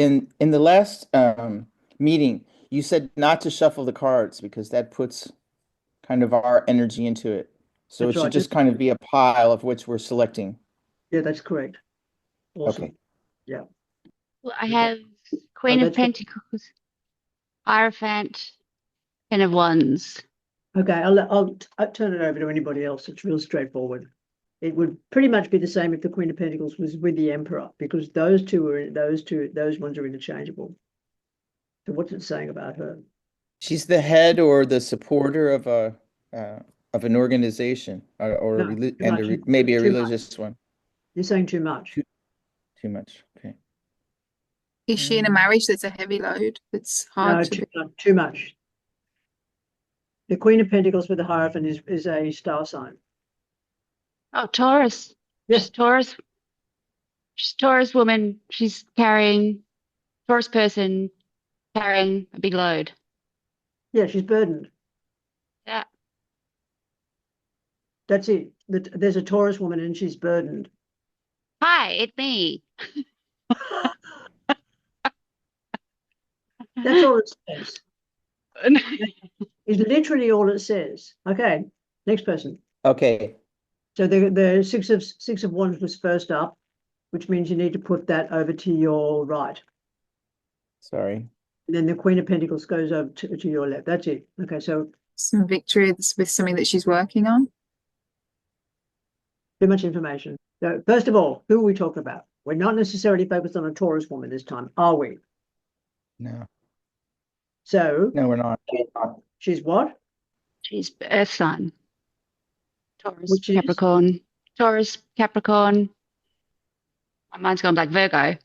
in the last meeting, you said not to shuffle the cards because that puts kind of our energy into it. So That's it should right. just kind of be a pile of which we're selecting. Yeah, that's correct. Okay. Awesome. Yeah. Well, I Okay. have Oh, Queen of that's good. Pentacles, Hierophant, Ten of Wands. Okay. I'll turn it over to anybody else. It's real straightforward. It would pretty much be the same if the Queen of Pentacles was with the Emperor, because those ones are interchangeable. So what's it saying about her? She's the head or the supporter of an organization or a No, reli too and a much. re maybe a Too much. religious one. You're saying too much. Too much. Okay. Is she in a Um, marriage that's a heavy load? That's hard No, to be. too much. The Queen of Pentacles with the Hierophant is a star sign. Oh, Taurus. Yeah. She's Taurus. She's Taurus woman. She's carrying Taurus person carrying a big load. Yeah, she's burdened. Yeah. That's it. There's a Taurus woman and she's burdened. Hi, it's me. That's all it says. It's literally all it says. Okay, next person. okay. So the six of wands was first up, which means you need to put that over to your right. Sorry. And then the Queen of Pentacles goes over to your left. That's it. Okay, so Some victory with something that she's working on. too much information. So first of all, who are we talking about? We're not necessarily focused on a Taurus woman this time, are we? No. So No, we're not. she's what? She's Earth sign. Taurus, Which is Capricorn. Taurus, Capricorn. My mind's gone like Virgo.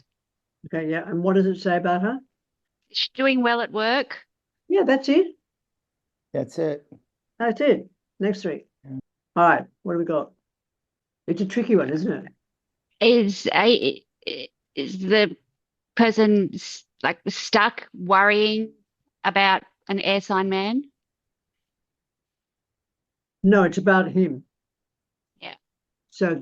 okay, yeah. And what does it say about her? She's doing well at work. Yeah, that's it. That's it. That's it. Next three. Yeah. All right, what do we got? It's a tricky one, isn't it? Is the person like stuck worrying about an air sign man? No, it's about him. Yeah. So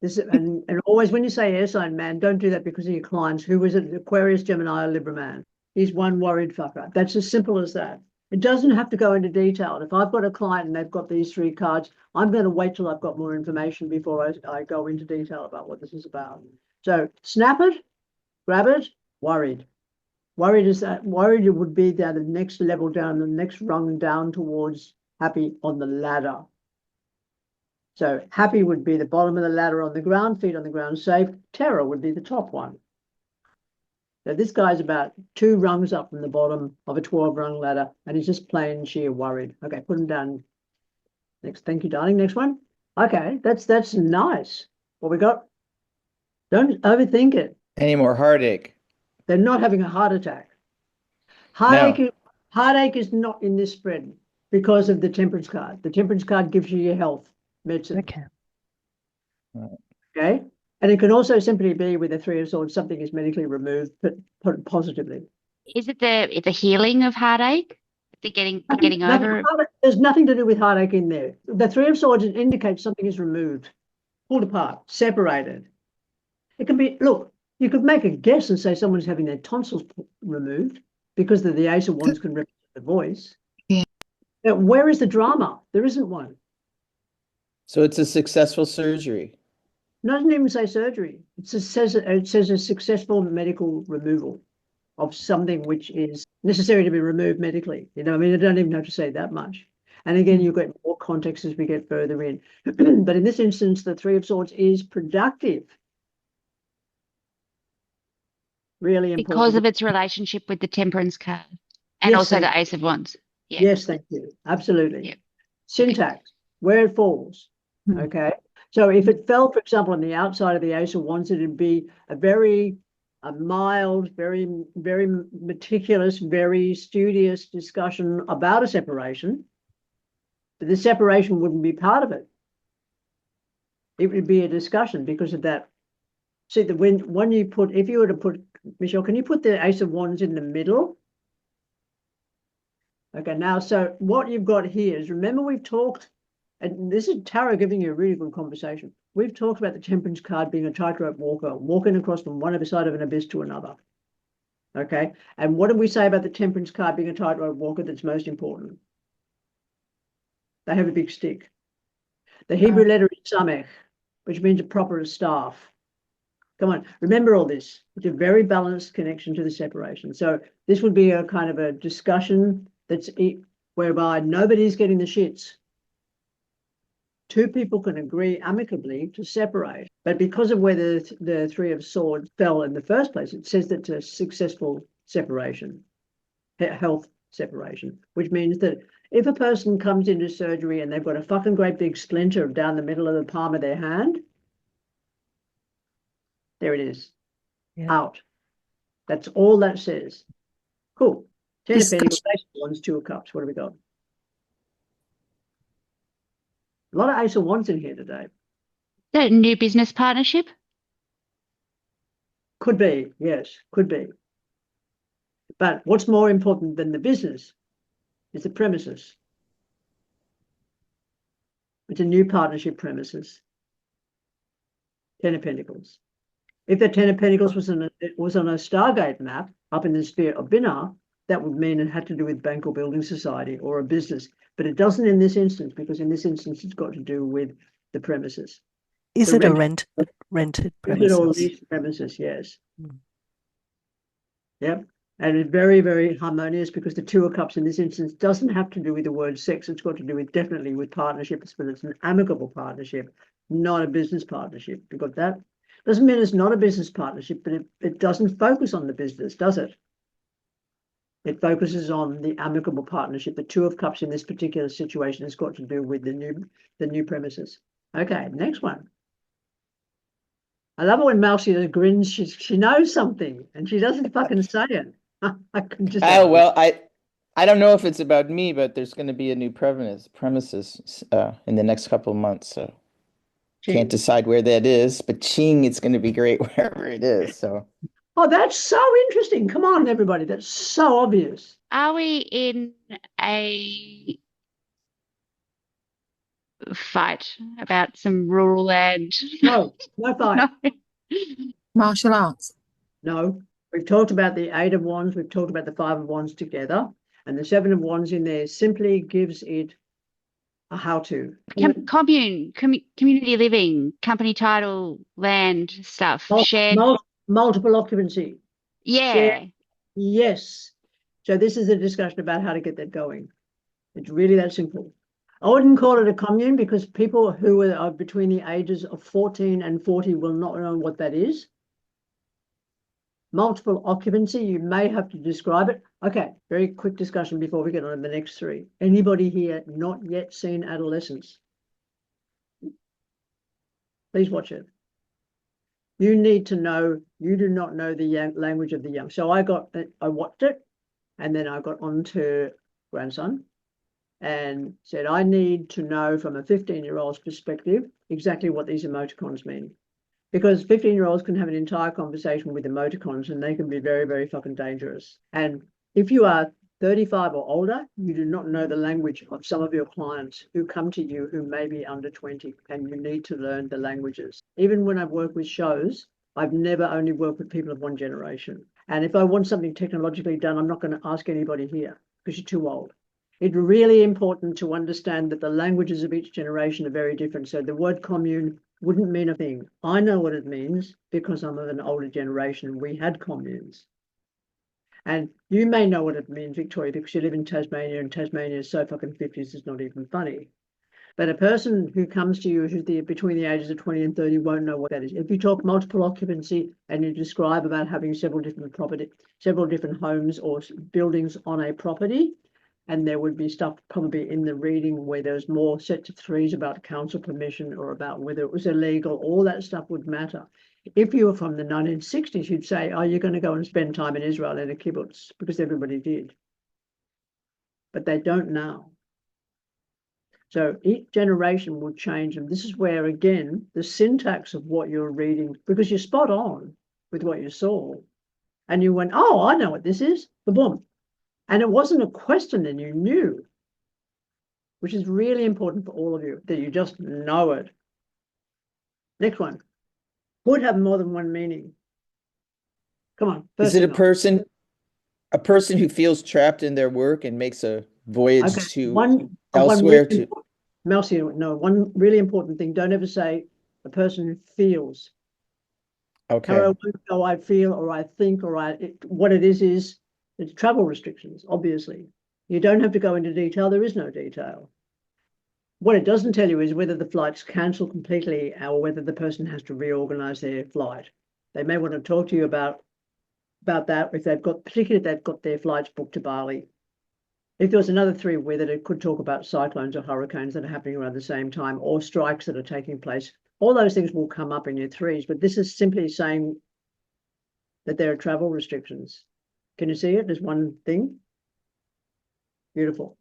and always when you say air sign man, don't do that because of your clients. Who is it? Aquarius, Gemini, or Libra man. He's one worried fucker. That's as simple as that. It doesn't have to go into detail. If I've got a client and they've got these three cards, I'm going to wait till I've got more information before I go into detail about what this is about. So snap it, grab it, worried. Worried would be down the next level down, the next rung down towards happy on the ladder. So happy would be the bottom of the ladder on the ground, feet on the ground safe. Terror would be the top one. So this guy's about 2 rungs up from the bottom of a 12-rung ladder, and he's just plain sheer worried. Okay, put him down. Next, thank you, darling. Next one. Okay, that's nice. What we got? Don't overthink it. Any more heartache? They're not having a heart attack. No. Heartache is not in this spread because of the Temperance card. The Temperance card gives you your health medicine. Okay. Okay. And it can also simply be with the Three of Swords, something is medically removed, but put it positively. Is it the healing of heartache? The getting over? There's nothing to do with heartache in there. The Three of Swords indicates something is removed, pulled apart, separated. It can be, look, you could make a guess and say someone's having their tonsils removed because the Ace of Wands can represent the voice. Yeah. But where is the drama? There isn't one. So it's a successful surgery. It doesn't even say surgery. It says a successful medical removal of something which is necessary to be removed medically. You know, I mean, I don't even have to say that much. And again, you get more context as we get further in. But in this instance, the Three of Swords is productive. Really important. Because of its relationship with the Temperance card and Yes, also the Ace of Wands. Yeah. Yes, thank you. Absolutely. Yeah. Syntax, where it falls. Hmm. Okay. So if it fell, for example, on the outside of the Ace of Wands, it'd be a mild, very, very meticulous, very studious discussion about a separation. But the separation wouldn't be part of it. It would be a discussion because of that. See, when you put, if you were to put, Michelle, can you put the Ace of Wands in the middle? Okay, now, so what you've got here is, remember we've talked, and this is tarot giving you a really good conversation. We've talked about the Temperance card being a tightrope walker, walking across from one side of an abyss to another. Okay. And what did we say about the temperance card being a tightrope walker that's most important? They have a big stick. The Hebrew letter is samech, which means a proper staff. Come on, remember all this. It's a very balanced connection to the separation. So this would be a kind of a discussion whereby nobody's getting the shits. Two people can agree amicably to separate, but because of where the Three of Swords fell in the first place, it says that it's a successful separation, health separation, which means that if a person comes into surgery and they've got a fucking great big splinter down the middle of the palm of their hand, there it is, out. That's all that says. Cool. Ten of Pentacles, Ace of Wands, Two of Cups. What have we got? A lot of Ace of Wands in here today. The new business partnership. Could be, yes, could be. But what's more important than the business is the premises. It's a new partnership premises. Ten of Pentacles. If the Ten of Pentacles was on a Stargate map up in the sphere of Binah, that would mean it had to do with bank or building society or a business. But it doesn't in this instance, because in this instance, it's got to do with the premises. Is it a rented premises? Or leased premises, yes. Mm. Yep. And it's very, very harmonious because the Two of Cups in this instance doesn't have to do with the word sex. It's got to do with definitely with partnerships, but it's an amicable partnership, not a business partnership. You got that? Doesn't mean it's not a business partnership, but it doesn't focus on the business, does it? It focuses on the amicable partnership. The Two of Cups in this particular situation has got to do with the new premises. Okay, next one. I love it when Mousy grins. She knows something and she doesn't fucking say it. I can just. Oh well, I don't know if it's about me, but there's going to be a new premises in the next couple of months, so can't decide where that is. But Ching, it's going to be great wherever it is. So. Oh, that's so interesting. Come on, everybody. That's so obvious. Are we in a fight about some rural land? No, no fight. No. Martial arts. No. We've talked about the Eight of Wands. We've talked about the Five of Wands together. And the Seven of Wands in there simply gives it a how-to. Commune, community living, company title, land stuff, shared. Multiple occupancy. Yeah. Shared. Yes. So this is a discussion about how to get that going. It's really that simple. I wouldn't call it a commune because people who are between the ages of 14 and 40 will not know what that is. Multiple occupancy, you may have to describe it. Okay, very quick discussion before we get on to the next three. Anybody here not yet seen Adolescence? Please watch it. You need to know, you do not know the language of the young. So I watched it, and then I got on to grandson and said, I need to know from a 15-year-old's perspective exactly what these emoticons mean. Because 15-year-olds can have an entire conversation with emoticons and they can be very, very fucking dangerous. And if you are 35 or older, you do not know the language of some of your clients who come to you who may be under 20, and you need to learn the languages. Even when I've worked with shows, I've never only worked with people of one generation. And if I want something technologically done, I'm not going to ask anybody here because you're too old. It's really important to understand that the languages of each generation are very different. So the word commune wouldn't mean a thing. I know what it means because I'm of an older generation. We had communes. And you may know what it means, Victoria, because you live in Tasmania, and Tasmania is so fucking 50s, it's not even funny. But a person who comes to you who's between the ages of 20 and 30 won't know what that is. If you talk multiple occupancy and you describe about having several different homes or buildings on a property, and there would be stuff probably in the reading where there's more sets of threes about council permission or about whether it was illegal, all that stuff would matter. If you were from the 1960s, you'd say, oh, you're going to go and spend time in Israel in a kibbutz, because everybody did. But they don't now. So each generation will change. And this is where, again, the syntax of what you're reading, because you're spot on with what you saw. And you went, oh, I know what this is. Boom. And it wasn't a question, and you knew, which is really important for all of you, that you just know it. Next one. Would have more than one meaning. Come on. Is it a person? A person who feels trapped in their work and makes a voyage Okay, to one elsewhere really to, Melcy, no, one really important thing. Don't ever say a person who feels. okay. Carol won't go, I feel, or I think, or what it is it's travel restrictions, obviously. You don't have to go into detail. There is no detail. What it doesn't tell you is whether the flight's cancelled completely or whether the person has to reorganize their flight. They may want to talk to you about that if they've got, particularly if they've got their flights booked to Bali. If there was another three where that it could talk about cyclones or hurricanes that are happening around the same time or strikes that are taking place, all those things will come up in your threes. But this is simply saying that there are travel restrictions. Can you see it? There's one thing. Beautiful.